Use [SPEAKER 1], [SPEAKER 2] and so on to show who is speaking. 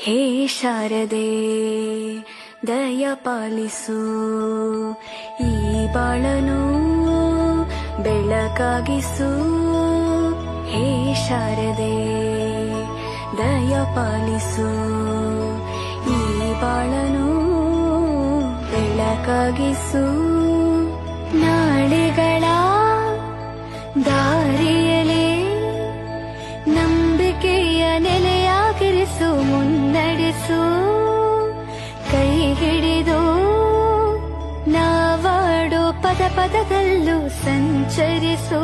[SPEAKER 1] ಹೇ ಶಾರದೆ ದಯ ಪಾಲಿಸು, ಈ ಬಾಳನು ಬೆಳಕಾಗಿಸು. ಹೇ ಶಾರದೆ ದಯ ಪಾಲಿಸು, ಈ ಬಾಳನು ಬೆಳಕಾಗಿಸು. ನಾಳೆಗಳ ದಾರಿಯಲೇ ನಂಬಿಕೆಯ ನೆಲೆಯಾಗಿರಿಸು, ಮುನ್ನಡೆಸು. ಕೈ ಹಿಡಿದು ನಾವಾಡೋ ಪದ ಪದದಲ್ಲೂ ಸಂಚರಿಸು.